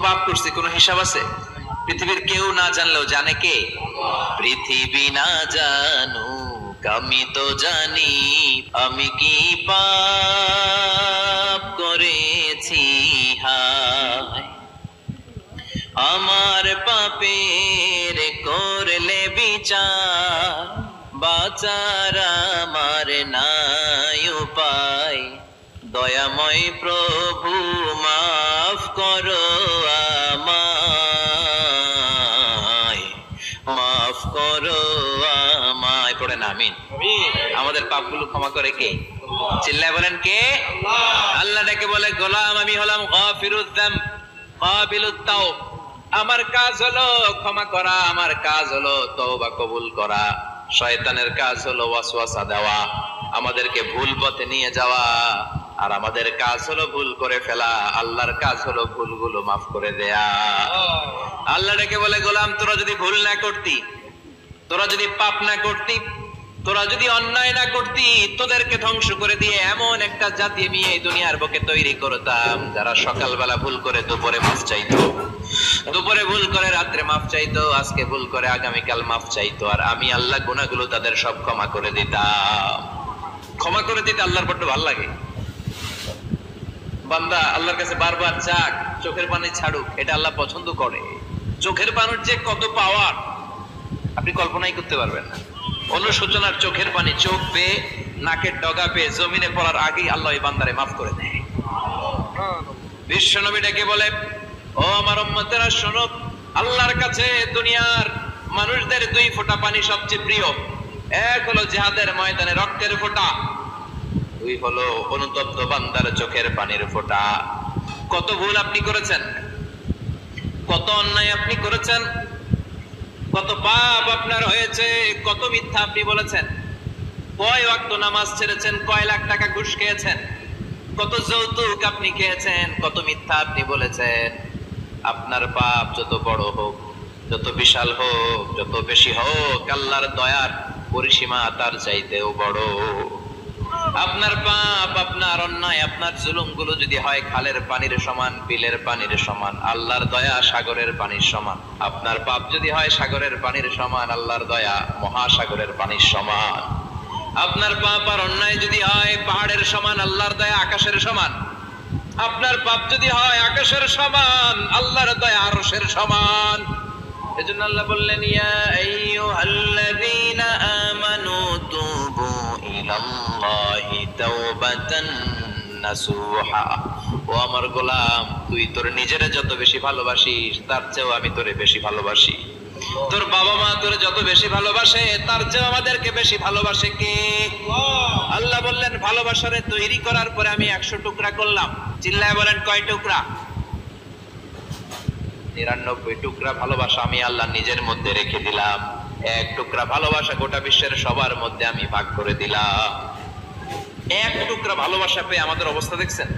পাপ করছি, কোনো হিসাব আছে? পৃথিবীর কেউ না জানলেও জানে কে? পৃথিবী না জানুক আমি তো জানি, আমি কি পাপ করেছি হায়। আমার পাপের করলে বিচার, বাঁচার আমার নাই উপায়। দয়াময় প্রভু মাফ করো আমায়, মাফ করো আমায়। পড়েন আমিন। আমাদের পাপগুলো ক্ষমা করে কে? চিল্লায় বলেন কে? আল্লাহ ডেকে বলে, গোলাম আমি হলাম গাফিরুয যামব কাবিলুত তাওব। আমার কাজ হলো ক্ষমা করা, আমার কাজ হলো তওবা কবুল করা। শয়তানের কাজ হলো ওয়াসওয়াসা দেওয়া, আমাদেরকে ভুল পথে নিয়ে যাওয়া। আর আমাদের কাজ হলো ভুল করে ফেলা, আল্লাহর কাজ হলো ভুলগুলো মাফ করে দেয়া। আল্লাহ ডেকে বলে, গোলাম তোরা যদি ভুল না করতি, তোরা যদি পাপ না করতি, তোরা যদি অন্যায় না করতি, তোদেরকে ধ্বংস করে দিয়ে এমন একটা জাতি আমি এই দুনিয়ার বুকে তৈরি করতাম যারা সকালবেলা ভুল করে দুপুরে মাফ চাইতো, দুপুরে ভুল করে রাত্রে মাফ চাইতো, আজকে ভুল করে আগামীকাল মাফ চাইতো। আর আমি আল্লাহ গুনাহগুলো তাদের সব ক্ষমা করে দিতাম। ক্ষমা করে দিতে আল্লাহর বড্ড ভালো লাগে। বান্দা আল্লাহর কাছে বারবার চাক, চোখের পানি ছাড়ুক, এটা আল্লাহ পছন্দ করে। চোখের পানির যে কত পাওয়ার আপনি কল্পনাই করতে পারবেন না। অনুশোচনার চোখের পানি চোখ পেয়ে, নাকের ডগা পেয়ে জমিনে পড়ার আগেই আল্লাহ এই বান্দারে মাফ করে দেয়। বিশ্বনবী ডেকে বলে, ও আমার উম্মতেরা শোনো, আল্লাহর কাছে দুনিয়ার মানুষদের দুই ফোঁটা পানি সবচেয়ে প্রিয়। এক হলো জিহাদের ময়দানে রক্তের ফোঁটা, দুই হলো অনুতপ্ত বান্দার চোখের পানির ফোঁটা। কত ভুল আপনি করেছেন, কত অন্যায় আপনি করেছেন, কত পাপ আপনার হয়েছে, কত মিথ্যা আপনি বলেছেন, কয় ওয়াক্ত নামাজ ছেড়েছেন, কয় লাখ টাকা ঘুষ খেয়েছেন, কত যৌতুক আপনি খেয়েছেন, কত মিথ্যা আপনি বলেছেন। আপনার পাপ যত বড় হোক, যত বিশাল হোক, যত বেশি হোক, আল্লাহর দয়ার পরিসীমা তার চাইতেও বড়। আপনার পাপ, আপনার অন্যায়, আপনার জুলুমগুলো যদি হয় খালের পানির সমান, বিলের পানির সমান, আল্লাহর দয়া সাগরের পানির সমান। আপনার পাপ যদি হয় সাগরের পানির সমান, আল্লাহর দয়া মহাসাগরের পানির সমান। আপনার পাপ আর অন্যায় যদি হয় পাহাড়ের সমান, আল্লাহর দয়া আকাশের সমান। আপনার পাপ যদি হয় আকাশের সমান, আল্লাহর দয়া আরশের সমান। এজন্য আল্লাহ বললেন, ইয়া আইয়ুহাল্লাযীনা আমানু তুবু ইলাল্লাহি তাওবাতান নাসুহা। ও আমার গোলাম, তুই তোর নিজেরে যত বেশি ভালোবাসিস তার চেয়েও আমি তোরে বেশি ভালোবাসি। তোর বাবা মা তোরে যত বেশি ভালোবাসে তার চেয়েও আমাদেরকে বেশি ভালোবাসে কে? আল্লাহ বললেন, ভালোবাসারে তৈরি করার পরে আমি 100 টুকরা করলাম। চিল্লায় বলেন কয় টুকরা? 99 টুকরা ভালোবাসা আমি আল্লাহ নিজের মধ্যে রেখে দিলাম। 1 টুকরা ভালোবাসা গোটা বিশ্বের সবার মধ্যে আমি ভাগ করে দিলাম। 1 টুকরা ভালোবাসা পেয়ে আমাদের অবস্থা দেখছেন?